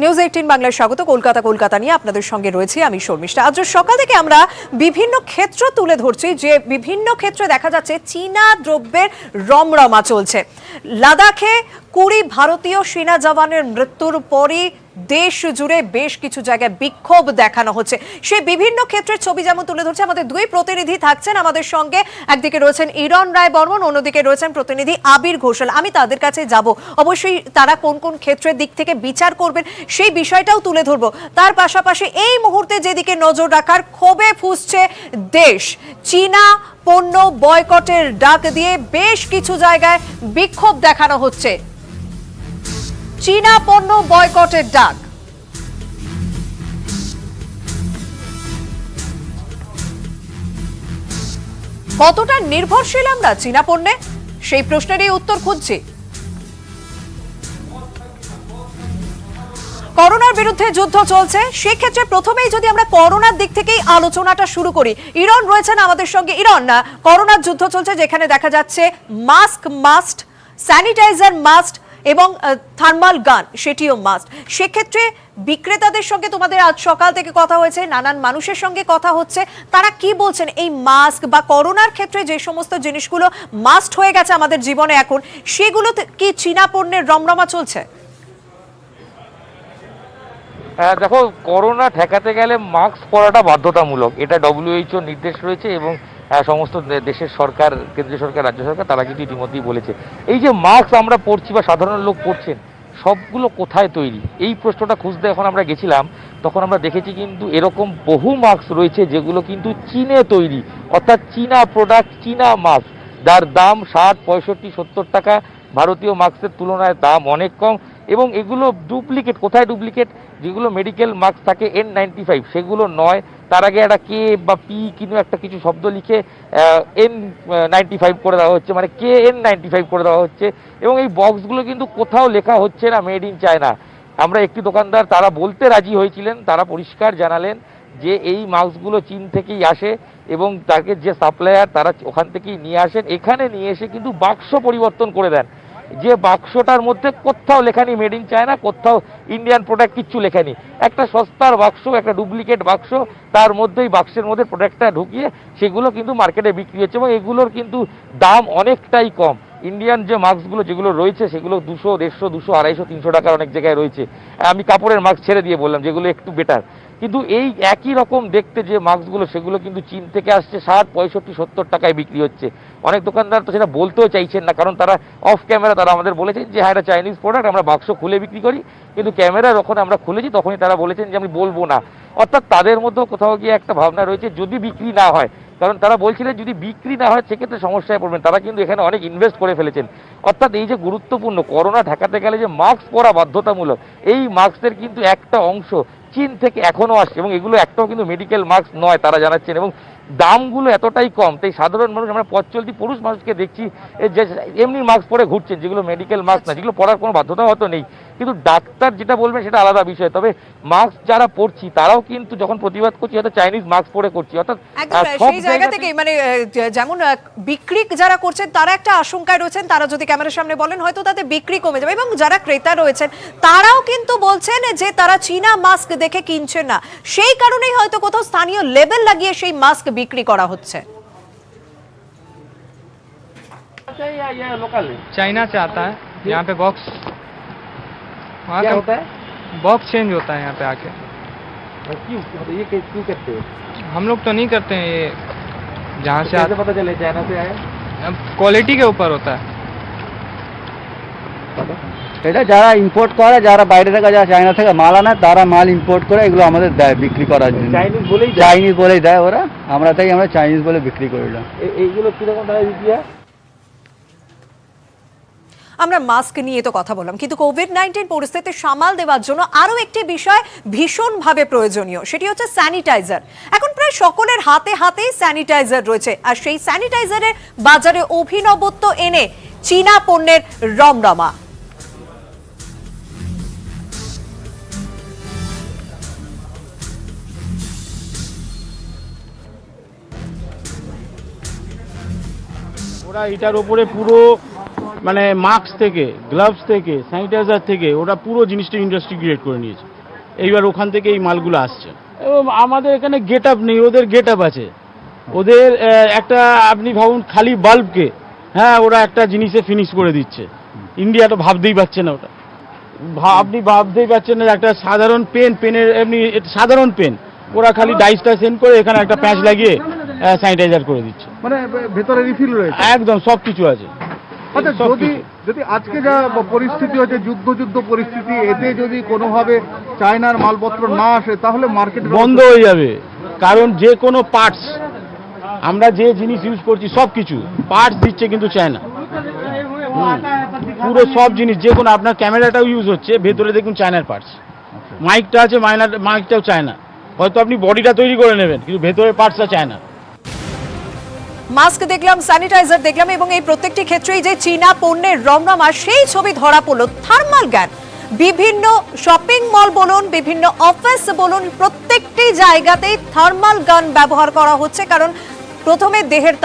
News 18 বাংলায় স্বাগত। কলকাতা নিয়ে আপনাদের সঙ্গে রয়েছে আমি শর্মিষ্ঠা। আজ সকাল থেকে আমরা বিভিন্ন ক্ষেত্র তুলে ধরছি যে বিভিন্ন ক্ষেত্রে দেখা যাচ্ছে চীনা দ্রব্যের রমরমা চলছে। লাদাখে 20 ভারতীয় সেনা জওয়ানের মৃত্যুর পরই দেশ জুড়ে বেশ কিছু জায়গায় বিক্ষোভ দেখানো হচ্ছে। সেই বিভিন্ন ক্ষেত্রের ছবি যেমন তুলে ধরছে আমাদের দুই প্রতিনিধি থাকছেন আমাদের সঙ্গে। একদিকে রয়েছেন ইরন রায় বর্মন, অন্যদিকে রয়েছেন প্রতিনিধি আবির ঘোষাল। আমি তাদের কাছে যাব, অবশ্যই তারা কোন কোন ক্ষেত্রের দিক থেকে বিচার করবেন সেই বিষয়টাও তুলে ধরবো। তার পাশাপাশি এই মুহূর্তে যেদিকে নজর রাখার, ক্ষোভে ফুঁসছে দেশ। চীনা পণ্য বয়কটের ডাক দিয়ে বেশ কিছু জায়গায় বিক্ষোভ দেখানো হচ্ছে। চীনা পণ্য বয়কটের ডাক। কতটা নির্ভরশীল আমরা চীনা পণ্যে, সেই প্রশ্নেরই উত্তর খুঁজছি। করোনার বিরুদ্ধে যুদ্ধ চলছে, সেক্ষেত্রে প্রথমেই যদি আমরা করোনার দিক থেকেই আলোচনাটা শুরু করি। ইরন রয়েছেন আমাদের সঙ্গে। ইরন, করোনার যুদ্ধ চলছে যেখানে দেখা যাচ্ছে মাস্ক মাস্ট, স্যানিটাইজার মাস্ট এবং থার্মাল গান সেটিও মাস্ট। সেক্ষেত্রে বিক্রেতাদের সঙ্গে তোমাদের আজ সকাল থেকে কথা হয়েছে, নানান মানুষের সঙ্গে কথা হচ্ছে, তারা কি বলছেন এই মাস্ক বা করোনার ক্ষেত্রে যে সমস্ত জিনিসগুলো মাস্ট হয়ে গেছে আমাদের জীবনে এখন, সেগুলো কি চীনা পণ্যের রমরমা চলছে? দেখো, করোনা ঠেকাতে গেলে মাস্ক পরাটা বাধ্যতামূলক, এটা WHO নির্দেশ রয়েছে এবং সমস্ত দেশের সরকার, কেন্দ্রীয় সরকার, রাজ্য সরকার তারা কিন্তু ইতিমধ্যেই বলেছে। এই যে মাস্ক আমরা পরছি বা সাধারণ লোক পরছেন, সবগুলো কোথায় তৈরি, এই প্রশ্নটা খুঁজতে এখন আমরা গেছিলাম। তখন আমরা দেখেছি কিন্তু এরকম বহু মাস্ক রয়েছে যেগুলো কিন্তু চীনে তৈরি, অর্থাৎ চীনা প্রোডাক্ট, চীনা মাস্ক, যার দাম 60, 65, 70 টাকা। ভারতীয় মাস্কের তুলনায় দাম অনেক কম এবং এগুলো ডুপ্লিকেট। কোথায় ডুপ্লিকেট? যেগুলো মেডিকেল মাস্ক থাকে N95 সেগুলো নয়, তার আগে একটা কে বা পি কিন্তু একটা কিছু শব্দ লিখে N95 করে দেওয়া হচ্ছে, মানে KN95 করে দেওয়া হচ্ছে। এবং এই বক্সগুলো কিন্তু কোথাও লেখা হচ্ছে না মেড ইন চায়না। আমরা একটি দোকানদার, তারা বলতে রাজি হয়েছিলেন, তারা পরিষ্কার জানালেন যে এই মাস্কগুলো চীন থেকেই আসে এবং তাকে যে সাপ্লায়ার তারা ওখান থেকেই নিয়ে আসেন। এখানে নিয়ে এসে কিন্তু বাক্স পরিবর্তন করে দেন, যে বাক্সটার মধ্যে কোথাও লেখা নেই মেড ইন চায়না, কোথাও ইন্ডিয়ান প্রোডাক্ট, কিচ্ছু লেখা নেই। একটা সস্তার বাক্স, একটা ডুপ্লিকেট বাক্স, তার মধ্যেই বাক্সের মধ্যে প্রোডাক্টটা ঢুকিয়ে সেগুলো কিন্তু মার্কেটে বিক্রি হচ্ছে এবং এগুলোর কিন্তু দাম অনেকটাই কম। ইন্ডিয়ান যে মাস্কগুলো যেগুলো রয়েছে সেগুলো 200, 150, 200, 250, 300 টাকার অনেক জায়গায় রয়েছে। আমি কাপড়ের মাস্ক ছেড়ে দিয়ে বললাম যেগুলো একটু বেটার। কিন্তু এই একই রকম দেখতে যে মাস্কগুলো সেগুলো কিন্তু চীন থেকে আসছে, 60, 65, 70 টাকায় বিক্রি হচ্ছে। অনেক দোকানদার তো সেটা বলতেও চাইছেন না, কারণ তারা অফ ক্যামেরা তারা আমাদের বলেছেন যে হ্যাঁ এটা চাইনিজ প্রোডাক্ট, আমরা বাক্স খুলে বিক্রি করি। কিন্তু ক্যামেরা যখন আমরা খুলেছি তখনই তারা বলেছেন যে আমি বলবো না। অর্থাৎ তাদের মধ্যেও কোথাও গিয়ে একটা ভাবনা রয়েছে যদি বিক্রি না হয়, কারণ তারা বলছিলেন যদি বিক্রি না হয় সেক্ষেত্রে সমস্যায় পড়বেন। তারা কিন্তু এখানে অনেক ইনভেস্ট করে ফেলেছেন। অর্থাৎ এই যে গুরুত্বপূর্ণ করোনা ঠেকাতে গেলে যে মাস্ক পরা বাধ্যতামূলক, এই মাস্কের কিন্তু একটা অংশ চীন থেকে এখনো আসছে এবং এগুলো একটাও কিন্তু মেডিকেল মাস্ক নয় তারা জানাচ্ছেন। এবং দামগুলো এতটাই কম, তাই সাধারণ মানুষ, আমরা পথ চলতি পুরুষ মানুষকে দেখছি যে এমনি মাস্ক পরে ঘুরছেন, যেগুলো মেডিকেল মাস্ক না, যেগুলো পরার কোনো বাধ্যতা হয়তো নেই। কিন্তু ডাক্তার যেটা বলবেন সেটা আলাদা বিষয়। তবে মাস্ক যারা পরছি তারাও কিন্তু যখন প্রতিবাদ করছি হয়তো চাইনিজ মাস্ক পরে করছি। অর্থাৎ সেই জায়গা থেকে মানে যেমন বিক্রি যারা করছেন তারা একটা আশঙ্কায় রয়েছেন, তারা যদি ক্যামেরার সামনে বলেন হয়তো তাদের বিক্রি কমে যাবে। এবং যারা ক্রেতা রয়েছেন তারাও কিন্তু বলছেন যে তারা চীনা মাস্ক দেখে কিনছেন না, সেই কারণেই হয়তো কোথাও স্থানীয় লেবেল লাগিয়ে সেই মাস্ক বিক্রি করা হচ্ছে। चाइना से आता है यहाँ पे बॉक्स, वहाँ का होता है बॉक्स चेंज होता है यहाँ पे आके। क्यों ये क्यों करते हो? हम लोग तो नहीं करते हैं ये, जहाँ से कैसे पता चले चाइना से आए? क्वालिटी के ऊपर होता है। এটা যারা ইম্পোর্ট করে, যারা বাইরে থেকে, যারা চায়না থেকে মাল আনে, তারা মাল ইম্পোর্ট করে এগুলো আমাদের দেয় বিক্রি করার জন্য। চাইনিজ বলেই দেয় ওরা, আমরা তাই আমরা চাইনিজ বলে বিক্রি করিলাম। এইগুলো কিরকম টাকা বিক্রি হয়? আমরা মাস্ক নিয়ে তো কথা বললাম, কিন্তু কোভিড-19 পরিস্থিতি সামাল দেওয়ার জন্য আরো একটি বিষয় ভীষণভাবে প্রয়োজনীয়, সেটি হচ্ছে স্যানিটাইজার। এখন প্রায় সকলের হাতে হাতেই স্যানিটাইজার রয়েছে, আর সেই স্যানিটাইজারের বাজারে অভিনবত্ব এনে চীনা পণ্যের রমরমা। ওরা এটার উপরে পুরো মানে মাস্ক থেকে, গ্লাভস থেকে, স্যানিটাইজার থেকে ওরা পুরো জিনিসটা ইন্ডাস্ট্রি ক্রিয়েট করে নিয়েছে। এইবার ওখান থেকে এই মালগুলো আসছে। এবং আমাদের এখানে গেট আপ নেই, ওদের গেট আপ আছে। ওদের একটা আপনি ভাবুন খালি বাল্বকে, হ্যাঁ, ওরা একটা জিনিসে ফিনিশ করে দিচ্ছে। ইন্ডিয়া তো ভাবতেই পারছে না ওটা, আপনি ভাবতেই পারছেন না একটা সাধারণ পেনের এমনি সাধারণ পেন ওরা খালি ডাইসটা সেন্ড করে এখানে একটা প্যাচ লাগিয়ে স্যানিটাইজার করে দিচ্ছে। মানে ভেতরে রিফিল রয়েছে একদম সব কিছু আছে। আচ্ছা, যদি আজকে যা পরিস্থিতি হচ্ছে, যুদ্ধ পরিস্থিতি, এতে যদি কোনোভাবে চায়নার মালপত্র না আসে তাহলে মার্কেট বন্ধ হয়ে যাবে। কারণ যে কোনো পার্টস আমরা যে জিনিস ইউজ করছি সব কিছু পার্টস দিচ্ছে কিন্তু চায়না। পুরো সব জিনিস যে কোনো আপনার ক্যামেরাটাও ইউজ হচ্ছে ভেতরে দেখুন চায়নার পার্টস। মাইকটা আছে মাইকটাও চায়না। হয়তো আপনি বডিটা তৈরি করে নেবেন কিন্তু ভেতরের পার্টসটা চায়না। মাস্ক দেখলাম, স্যানিটাইজার দেখলাম এবং এই প্রত্যেকটি ক্ষেত্রেই যে চীনা পণ্যের রমরমা সেই ছবি ধরা পড়লো। থার্মাল গান বিভিন্ন শপিং মল বলুন, বিভিন্ন অফিস বলুন, প্রত্যেকটি জায়গাতেই থার্মাল গান ব্যবহার করা হচ্ছে। কারণ প্রথমে দেহের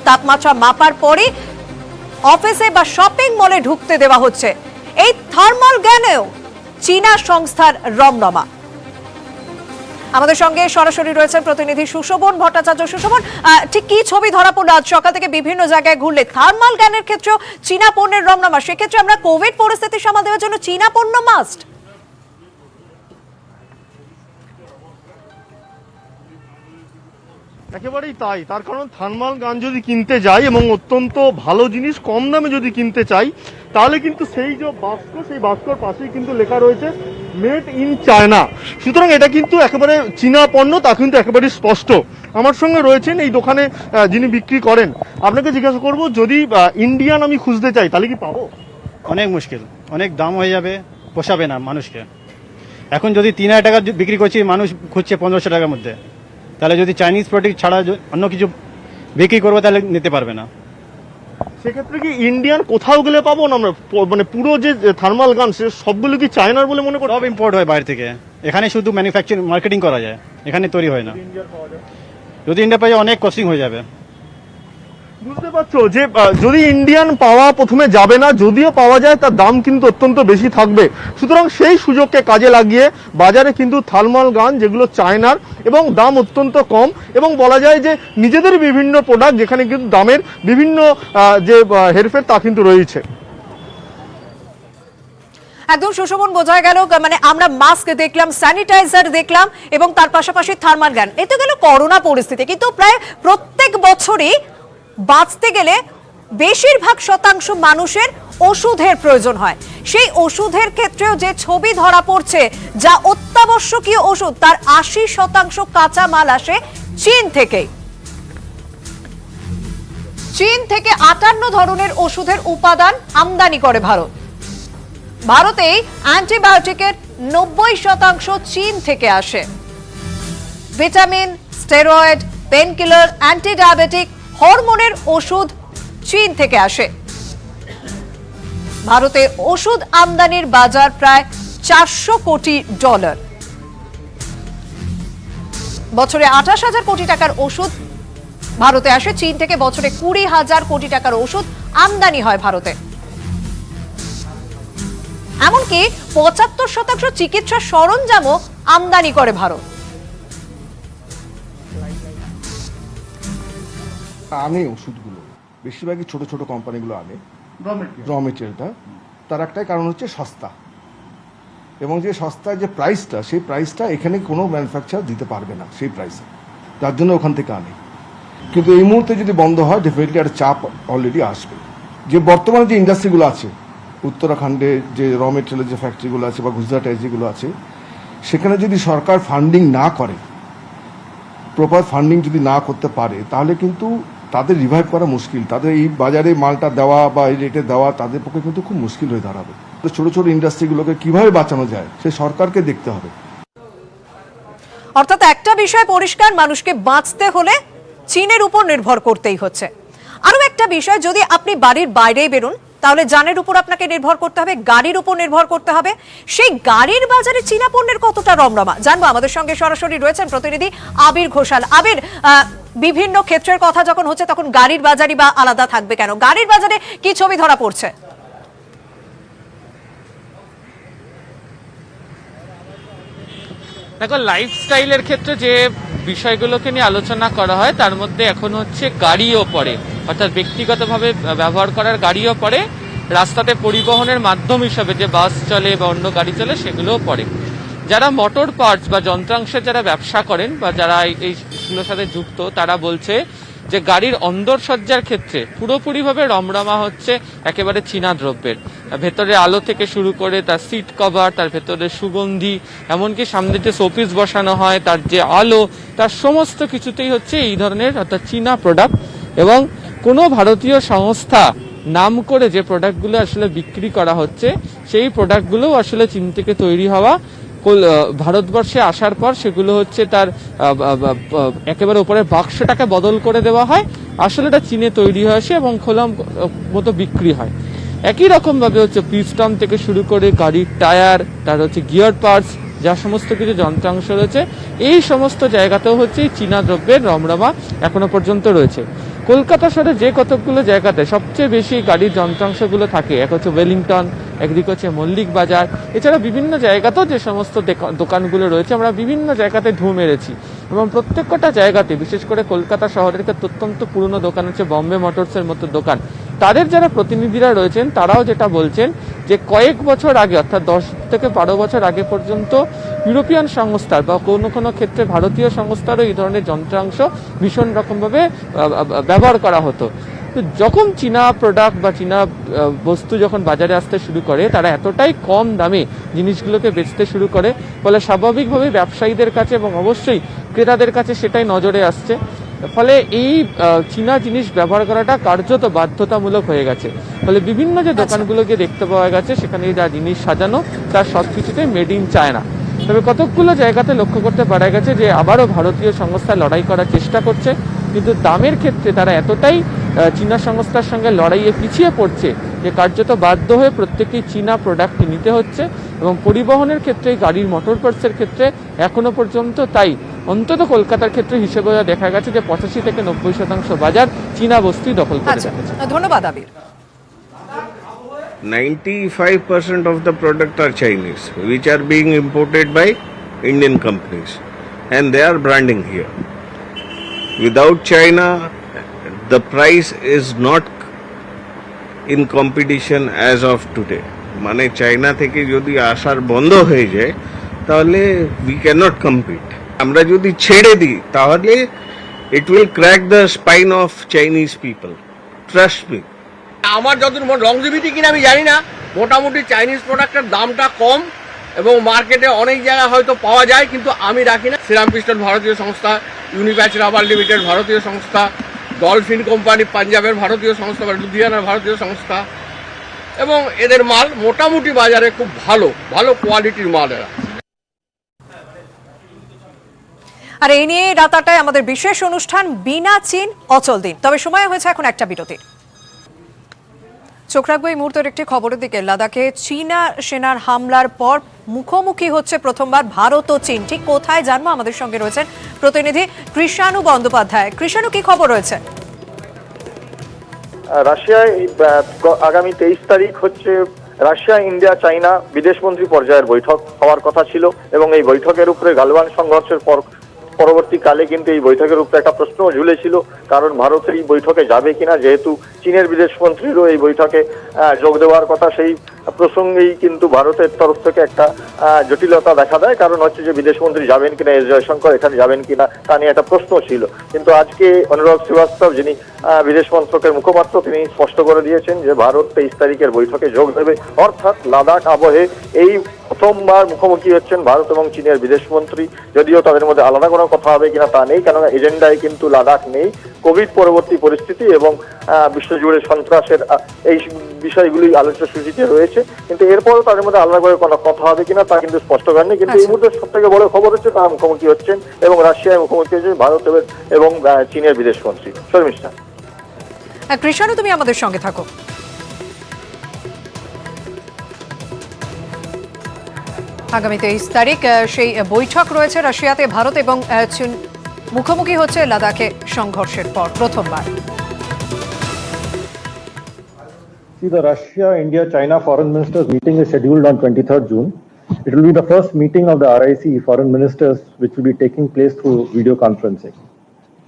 তাপমাত্রা মাপার পরে অফিসে বা শপিং মলে ঢুকতে দেওয়া হচ্ছে। এই থার্মাল গানেও চীনা সংস্থার রমরমা। আমাদের সঙ্গে সরাসরি রয়েছেন প্রতিনিধি সুশোভন ভট্টাচার্য। সুশোভন, ঠিক কি ছবি ধরা পড়লো আজ সকাল থেকে বিভিন্ন জায়গায় ঘুরলে? থার্মাল গানের ক্ষেত্রেও চীনা পণ্যের রমরমা, সেক্ষেত্রে আমরা কোভিড পরিস্থিতি সামাল দেওয়ার জন্য চীনা পণ্য মাস্ট। একেবারেই তাই। তার কারণ থার্মাল গান যদি কিনতে যাই এবং অত্যন্ত ভালো জিনিস কম দামে যদি কিনতে চাই, তাহলে কিন্তু সেই যে বাস্ক, সেই বাস্কর পাশেই কিন্তু লেখা রয়েছে মেড ইন চায়না। সুতরাং এটা কিন্তু একেবারে চীনা পণ্য, তা কিন্তু একেবারে স্পষ্ট। আমার সঙ্গে রয়েছেন এই দোকানে যিনি বিক্রি করেন। আপনাকে জিজ্ঞাসা করব, যদি ইন্ডিয়ান আমি খুঁজতে চাই তাহলে কি পাবো? অনেক মুশকিল, অনেক দাম হয়ে যাবে, পোষাবে না মানুষকে। এখন যদি 3000 টাকা বিক্রি করছি, মানুষ খুঁজছে 1500 টাকার মধ্যে, তাহলে যদি চাইনিজ প্রোডাক্ট ছাড়া অন্য কিছু বিক্রি করবো তাহলে নিতে পারবে না। সেক্ষেত্রে কি ইন্ডিয়ান কোথাও গেলে পাবো না আমরা? মানে পুরো যে থার্মাল গান সে সবগুলো কি চায়নার বলে মনে করি? সব ইম্পোর্ট হয় বাইরে থেকে, এখানে শুধু ম্যানুফ্যাকচারিং মার্কেটিং করা যায়, এখানে তৈরি হয় না। যদি ইন্ডিয়া পাওয়া যায় অনেক কস্টিং হয়ে যাবে। বুঝতে পারছো যে যদি ইন্ডিয়ান পাওয়া প্রথমে যাবে না, যদিও পাওয়া যায় তার দাম কিন্তু অত্যন্ত বেশি থাকবে। সুতরাং সেই সুযোগকে কাজে লাগিয়ে বাজারে কিন্তু থার্মাল গান যেগুলো চায়নার এবং দাম অত্যন্ত কম, এবং বলা যায় যে নিজেদের বিভিন্ন প্রোডাক্ট যেখানে কিন্তু দামের বিভিন্ন যে হেরফের তা কিন্তু রয়েছে। একদম সুশোভন, বোঝা গেল মানে আমরা মাস্ক দেখলাম, স্যানিটাইজার দেখলাম এবং তার পাশাপাশি থার্মাল গান। এ তো গেল করোনা পরিস্থিতি, কিন্তু প্রায় প্রত্যেক বছরই বাঁচতে গেলে বেশিরভাগ শতাংশ মানুষের ওষুধের প্রয়োজন হয়। সেই ওষুধের ক্ষেত্রেও যে ছবি ধরা পড়ছে, যা অত্যাবশ্যকীয় ওষুধ তার 80% কাঁচা মাল আসে চীন থেকে। চীন থেকে 58 ধরনের ওষুধের উপাদান আমদানি করে ভারত। ভারতে অ্যান্টিবায়োটিকের 90% চীন থেকে আসে। ভিটামিন, স্টেরয়েড, পেনকিলার, অ্যান্টিডায়াবেটিক, হরমোনের ওষুধ চীন থেকে আসে। ভারতে ওষুধ আমদানির বাজার প্রায় $400 কোটি। বছরে 28,000 কোটি টাকার ওষুধ ভারতে আসে চীন থেকে। বছরে 20,000 কোটি টাকার ওষুধ আমদানি হয় ভারতে। এমনকি 75% চিকিৎসা সরঞ্জামও আমদানি করে ভারত। আনে ওষুধগুলো বেশিরভাগই ছোট ছোট কোম্পানিগুলো আনে র মেটেরিয়ালটা। তার একটাই কারণ হচ্ছে সস্তা, এবং যে সস্তায় যে প্রাইসটা, সেই প্রাইসটা এখানে কোনো ম্যানুফ্যাকচার দিতে পারবে না সেই প্রাইসে, যার জন্য ওখান থেকে আনে। কিন্তু এই মুহূর্তে যদি বন্ধ হয় ডেফিনেটলি একটা চাপ অলরেডি আসবে। যে বর্তমানে যে ইন্ডাস্ট্রিগুলো আছে উত্তরাখণ্ডে, যে র মেটেরিয়ালের যে ফ্যাক্টরিগুলো আছে বা গুজরাটে যেগুলো আছে, সেখানে যদি সরকার ফান্ডিং না করে, প্রপার ফান্ডিং যদি না করতে পারে, তাহলে কিন্তু তাদের রিভাইভ করা মুশকিল। তাদের এই বাজারে মালটা দেওয়া বা এই রেটে দেওয়া তাদের পক্ষে কিন্তু খুব মুশকিল হয়ে দাঁড়াবে। ছোট ছোট ইন্ডাস্ট্রিগুলোকে কিভাবে বাঁচানো যায় সে সরকারকে দেখতে হবে। অর্থাৎ একটা বিষয় পরিষ্কার, মানুষকে বাঁচতে হলে চীনের উপর নির্ভর করতেই হচ্ছে। আরো একটা বিষয়, যদি আপনি বাড়ির বাইরে বেরোন তাহলে যানের উপর আপনাকে নির্ভর করতে হবে, গাড়ির উপর নির্ভর করতে হবে। সেই গাড়ির বাজারে চীনা পণ্যের কতটা রমরমা জানবো। আমাদের সঙ্গে সরাসরি রয়েছেন প্রতিনিধি আবির ঘোষাল। আবির, বিভিন্ন ক্ষেত্রের কথা যখন হচ্ছে তখন গাড়ির বাজারই বা আলাদা থাকবে কেন? গাড়ির বাজারে কি ছবি ধরা পড়ছে? দেখো, লাইফস্টাইলের ক্ষেত্রে যে বিষয়গুলোকে নিয়ে আলোচনা করা হয় তার মধ্যে এখন হচ্ছে গাড়িও পড়ে, অর্থাৎ ব্যক্তিগতভাবে ব্যবহার করার গাড়িও পড়ে, রাস্তাতে পরিবহনের মাধ্যম হিসাবে যে বাস চলে বা অন্য গাড়ি চলে সেগুলোও পড়ে। যারা মোটর পার্টস বা যন্ত্রাংশের যারা ব্যবসা করেন বা যারা এইগুলোর সাথে যুক্ত তারা বলছে যে গাড়ির অন্দরসজ্জার ক্ষেত্রে পুরোপুরিভাবে রমরমা হচ্ছে একেবারে চীনা দ্রব্যের। ভেতরে আলো থেকে শুরু করে তার সিট কভার, তার ভেতরে সুগন্ধি, এমনকি সামনে যে শোপিস বসানো হয় তার যে আলো, তার সমস্ত কিছুতেই হচ্ছে এই ধরনের অর্থাৎ চীনা প্রোডাক্ট। এবং কোনো ভারতীয় সংস্থা নাম করে যে প্রোডাক্টগুলো আসলে বিক্রি করা হচ্ছে সেই প্রোডাক্টগুলোও আসলে চীন থেকে তৈরি হওয়া। ভারতবর্ষে আসার পর সেগুলো হচ্ছে তার একেবারে উপরে বাক্সটাকে বদল করে দেওয়া হয়, আসলে এটা চীনে তৈরি হয়ে আসে এবং খোলা মতো বিক্রি হয়। একই রকম ভাবে হচ্ছে পিস্টন থেকে শুরু করে গাড়ির টায়ার, তার হচ্ছে গিয়ার পার্টস, যা সমস্ত কিছু যন্ত্রাংশ রয়েছে এই সমস্ত জায়গাতেও হচ্ছে চীনা দ্রব্যের রমরমা এখনো পর্যন্ত রয়েছে। কলকাতা শহরে যে কতগুলো জায়গাতে সবচেয়ে বেশি গাড়ির যন্ত্রাংশগুলো থাকে, এক হচ্ছে ওয়েলিংটন, একদিকে হচ্ছে মল্লিক বাজার, এছাড়া বিভিন্ন জায়গাতেও যে সমস্ত দোকানগুলো রয়েছে আমরা বিভিন্ন জায়গাতে ঢু মেরেছি এবং প্রত্যেকটা জায়গাতে বিশেষ করে কলকাতা শহরের ক্ষেত্রে অত্যন্ত পুরনো দোকান হচ্ছে বম্বে মোটরসের মতো দোকান। তাদের যারা প্রতিনিধিরা রয়েছেন তারাও যেটা বলছেন যে কয়েক বছর আগে অর্থাৎ 10 থেকে 12 বছর আগে পর্যন্ত ইউরোপিয়ান সংস্থার বা কোনো কোনো ক্ষেত্রে ভারতীয় সংস্থারও এই ধরনের যন্ত্রাংশ ভীষণ রকমভাবে ব্যবহার করা হতো। তো যখন চীনা প্রোডাক্ট বা চীনা বস্তু যখন বাজারে আসতে শুরু করে তারা এতটাই কম দামে জিনিসগুলোকে বেচতে শুরু করে, ফলে স্বাভাবিকভাবে ব্যবসায়ীদের কাছে এবং অবশ্যই ক্রেতাদের কাছে সেটাই নজরে আসছে। ফলে এই চীনা জিনিস ব্যবহার করাটা কার্যত বাধ্যতামূলক হয়ে গেছে। ফলে বিভিন্ন যে দোকানগুলোকে দেখতে পাওয়া গেছে সেখানে যা জিনিস সাজানো তার সবকিছুতেই মেড ইন চায়না। তবে কতকগুলো জায়গাতে লক্ষ্য করতে পারা গেছে যে আবারও ভারতীয় সংস্থা লড়াই করার চেষ্টা করছে, কিন্তু দামের ক্ষেত্রে তারা এতটাই চীনা সংস্থার সঙ্গে লড়াইয়ে পিছিয়ে পড়ছে যে কার্যত বাধ্য হয়ে প্রত্যেকেই চীনা প্রোডাক্ট নিতে হচ্ছে। এবং পরিবহনের ক্ষেত্রে, গাড়ির মোটর পার্টসের ক্ষেত্রে এখনো পর্যন্ত তাই অন্তত কলকাতার ক্ষেত্রে হিসেবে দেখা গেছে যে 85 থেকে 90% বাজার চীনা বস্তুই দখল করে রেখেছে। ধন্যবাদ আবির। 95% of the product are Chinese, which are being imported by Indian companies, and they are branding here. Without China, the price is not in competition as of today. মানে চায়না থেকে যদি আসার বন্ধ হয়ে যায় তাহলে we cannot compete. আমরা যদি ছেড়ে দিই তাহলে it will crack the spine of Chinese people. Trust me. আমার যতদূর লংজিভিটি কিনা আমি জানি না, মোটামুটি চাইনিজ প্রোডাক্টের দামটা কম এবং মার্কেটে অনেক জায়গায় হয়তো পাওয়া যায়, কিন্তু আমি রাখি না। শ্রীরাম পিস্টন ভারতীয় সংস্থা, ইউনিপ্যাচ রাবার লিমিটেড ভারতীয় সংস্থা, ডলফিন কোম্পানি পাঞ্জাবের ভারতীয় সংস্থা বা লুধিয়ানার ভারতীয় সংস্থা, এবং এদের মাল মোটামুটি বাজারে খুব ভালো ভালো কোয়ালিটির মাল এরা। আর এই নিয়ে রাত 8টায় আমাদের বিশেষ অনুষ্ঠান বিনা চীন অচল দিন। তবে সময় হয়েছে এখন একটা বিরতির। চোখ রাখবো এই মুহূর্তের একটি খবরের দিকে। লাদাখে চীনা সেনার হামলার পর মুখোমুখি হচ্ছে প্রথমবার ভারত ও চীন। ঠিক কোথায় জানবো, আমাদের সঙ্গে রয়েছেন প্রতিনিধি কৃষাণু বন্দ্যোপাধ্যায়। কৃষাণু, কি খবর রয়েছে? রাশিয়ায় আগামী 23 তারিখ হচ্ছে রাশিয়া, ইন্ডিয়া, চায়না বিদেশমন্ত্রী পর্যায়ের বৈঠক হওয়ার কথা ছিল এবং এই বৈঠকের উপরে গালওয়ান সংঘর্ষের পরবর্তীকালে কিন্তু এই বৈঠকের উপরে একটা প্রশ্ন ঝুলেছিল, কারণ ভারতের এই বৈঠকে যাবে কিনা, যেহেতু চীনের বিদেশমন্ত্রীরও এই বৈঠকে যোগ দেওয়ার কথা। সেই প্রসঙ্গেই কিন্তু ভারতের তরফ থেকে একটা জটিলতা দেখা দেয়, কারণ হচ্ছে যে বিদেশমন্ত্রী যাবেন কিনা, এস জয়শঙ্কর এখানে যাবেন কিনা তা নিয়ে একটা প্রশ্ন ছিল। কিন্তু আজকে অনুরাগ শ্রীবাস্তব, যিনি বিদেশ মন্ত্রকের মুখপাত্র, তিনি স্পষ্ট করে দিয়েছেন যে ভারত 23 তারিখের বৈঠকে যোগ দেবে। অর্থাৎ লাদাখ আবহে এই প্রথমবার মুখোমুখি হচ্ছেন ভারত এবং চীনের বিদেশমন্ত্রী। যদিও তাদের মধ্যে আলাদা কোনো কথা হবে কিনা তা নেই, কেননা এজেন্ডায় কিন্তু লাদাখ নেই। কোভিড পরবর্তী পরিস্থিতি এবং বিশ্বজুড়ে সন্ত্রাসের এই বিষয়গুলি আলোচ্য সূচিতে রয়েছে, কিন্তু এরপরও তাদের মধ্যে আলাদা করে কোনো কথা হবে কিনা তা কিন্তু স্পষ্ট করেনি। কিন্তু এই মুহূর্তে সব থেকে বড় খবর হচ্ছে তারা মুখোমুখি হচ্ছেন এবং রাশিয়ায় মুখোমুখি হচ্ছেন ভারত এবং চীনের বিদেশমন্ত্রী। শর্মিষ্ঠা। কৃষাণু, তুমি আমাদের সঙ্গে থাকো। আগামী 23 তারিখ সেই বৈঠক রয়েছে রাশিয়াতে। ভারত এবং চীন মুখোমুখি হচ্ছে লাদাখে সংঘর্ষের পর প্রথমবার। See, the Russia-India-China foreign ministers meeting is scheduled on 23rd June. It will be the first meeting of the RIC foreign ministers, which will be taking place through video conferencing.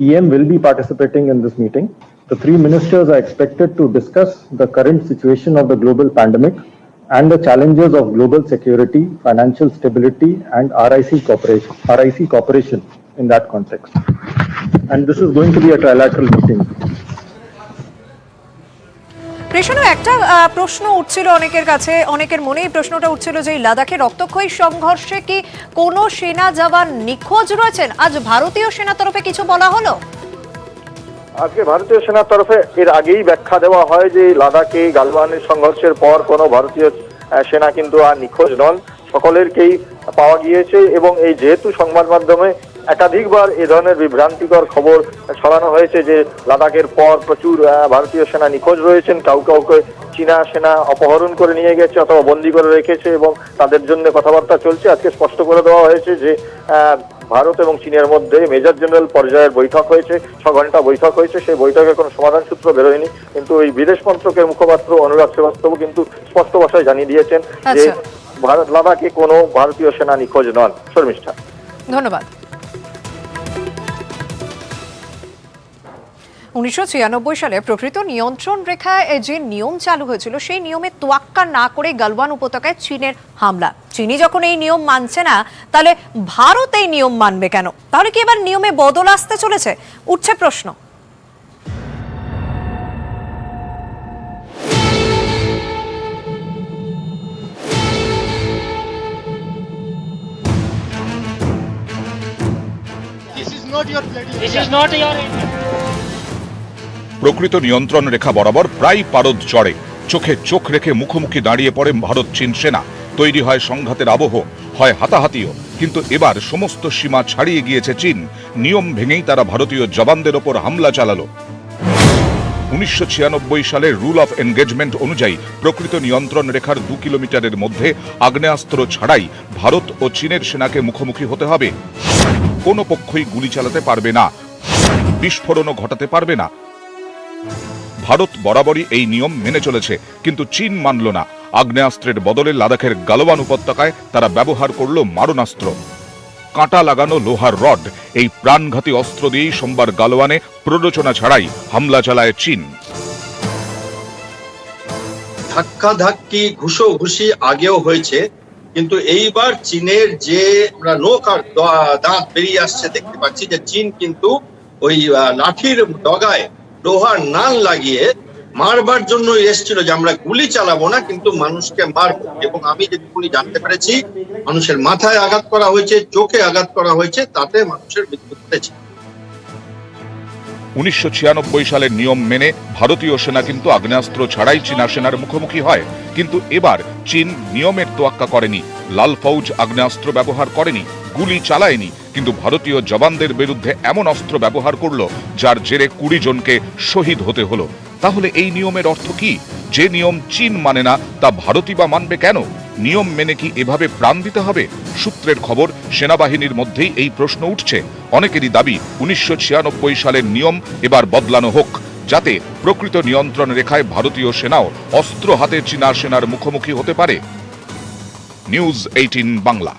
EM will be participating in this meeting. The three ministers are expected to discuss the current situation of the global pandemic and the challenges of global security, financial stability, and RIC cooperation in that context. And this is going to be a trilateral meeting. Krishna, একটা প্রশ্ন উঠছিল অনেকের কাছে, অনেকের মনে এই প্রশ্নটা উঠছিল যে লাদাখে রক্তক্ষয়ী সংঘর্ষে কি কোনো সেনা জওয়ান নিখোঁজ রয়েছেন? আজ ভারতীয় সেনা তরফে কিছু বলা হলো? আজকে ভারতীয় সেনার তরফে এর আগেই ব্যাখ্যা দেওয়া হয় যে লাদাখে গালওয়ানের সংঘর্ষের পর কোনো ভারতীয় সেনা কিন্তু আর নিখোঁজ নন, সকলেরকেই পাওয়া গিয়েছে। এবং এই যেহেতু সংবাদ মাধ্যমে একাধিকবার এ ধরনের বিভ্রান্তিকর খবর ছড়ানো হয়েছে যে লাদাখের পর প্রচুর ভারতীয় সেনা নিখোঁজ রয়েছেন, কাউকে চীনা সেনা অপহরণ করে নিয়ে গেছে অথবা বন্দী করে রেখেছে এবং তাদের জন্য কথাবার্তা চলছে। আজকে স্পষ্ট করে দেওয়া হয়েছে যে ভারত এবং চীনের মধ্যে মেজর জেনারেল পর্যায়ের বৈঠক হয়েছে, 6 ঘন্টা বৈঠক হয়েছে। সেই বৈঠকে কোনো সমাধান সূত্র বেরোয়নি, কিন্তু এই বিদেশ মন্ত্রকের মুখপাত্র অনুরাগ শ্রীবাস্তব কিন্তু স্পষ্ট ভাষায় জানিয়ে দিয়েছেন যে লাদাখে কোনো ভারতীয় সেনা নিখোঁজ নন। শর্মিষ্ঠা, ধন্যবাদ। 1996 সালে প্রকৃত নিয়ন্ত্রণ রেখায় যে নিয়ম চালু হয়েছিল সেই নিয়মে তোয়াক্কা না করে গালওয়ান উপত্যকায় চীনের হামলা। চীনি যখন এই নিয়ম মানছে না, তাহলে ভারত এই নিয়ম মানবে কেন? তাহলে কি এবার নিয়মে বদল আসতে চলেছে? উঠছে প্রশ্ন। প্রকৃত নিয়ন্ত্রণ রেখা বরাবর প্রায় পারদ চড়ে, চোখে চোখ রেখে মুখোমুখি দাঁড়িয়ে পড়ে ভারত চীন সেনা। তৈরি হয় সংঘাতের আবহ, হয় হাতাহাতিও। কিন্তু এবার সমস্ত সীমা ছাড়িয়ে গিয়েছে চীন। নিয়ম ভেঙেই তারা ভারতীয় জওয়ানদের ওপর হামলা চালালো। 1996 সালের রুল অফ এনগেজমেন্ট অনুযায়ী প্রকৃত নিয়ন্ত্রণ রেখার 2 কিলোমিটারের মধ্যে আগ্নেয়াস্ত্র ছাড়াই ভারত ও চীনের সেনাকে মুখোমুখি হতে হবে। কোনো পক্ষই গুলি চালাতে পারবে না, বিস্ফোরণও ঘটাতে পারবে না। ভারত বরাবরই এই নিয়ম মেনে চলেছে, কিন্তু চীন মানল না। আগ্নেয়াস্ত্রের বদলে লাদাখের গালওয়ান উপত্যকায় তারা ব্যবহার করল মারণাস্ত্র, কাঁটা লাগানো লোহার রড। এই প্রাণঘাতী অস্ত্র দিয়েই সোমবার গালওয়ানে প্ররোচনা ছাড়াই হামলা চালায় চীন। ধাক্কাধাক্কি ঘুষোঘুষি আগেও হয়েছে, কিন্তু এইবার চীনের যে আমরা নৌকার দাঁত বেরিয়ে আসছে দেখতে পাচ্ছি যে চীন কিন্তু ওই লাঠির ডগায় লোহার নাল লাগিয়ে মারবার জন্য এসেছিল যে আমরা গুলি চালাবো না, কিন্তু মানুষকে মারবো। এবং আমি যেটুকুনি জানতে পেরেছি, মানুষের মাথায় আঘাত করা হয়েছে, চোখে আঘাত করা হয়েছে, তাতে মানুষের মৃত্যু ঘটেছে। 1996 সালের নিয়ম মেনে ভারতীয় সেনা কিন্তু আগ্নেয়াস্ত্র ছাড়াই চীনা সেনার মুখোমুখি হয়। কিন্তু এবার চীন নিয়মের তোয়াক্কা করেনি। লাল ফৌজ আগ্নেয়াস্ত্র ব্যবহার করেনি, গুলি চালায়নি, কিন্তু ভারতীয় জওয়ানদের বিরুদ্ধে এমন অস্ত্র ব্যবহার করল যার জেরে 20 জনকে শহীদ হতে হলো। তাহলে এই নিয়মের অর্থ কি? যে নিয়ম চীন মানে না, তা ভারতই বা মানবে কেন? নিয়ম মেনে কি এভাবে প্রাণ দিতে হবে? সূত্রের খবর, সেনাবাহিনীর মধ্যেই এই প্রশ্ন উঠছে। অনেকেরই দাবি 1996 সালের নিয়ম এবার বদলানো হোক, যাতে প্রকৃত নিয়ন্ত্রণ রেখায় ভারতীয় সেনাও অস্ত্র হাতে চীনা সেনার মুখোমুখি হতে পারে। নিউজ 18 বাংলা।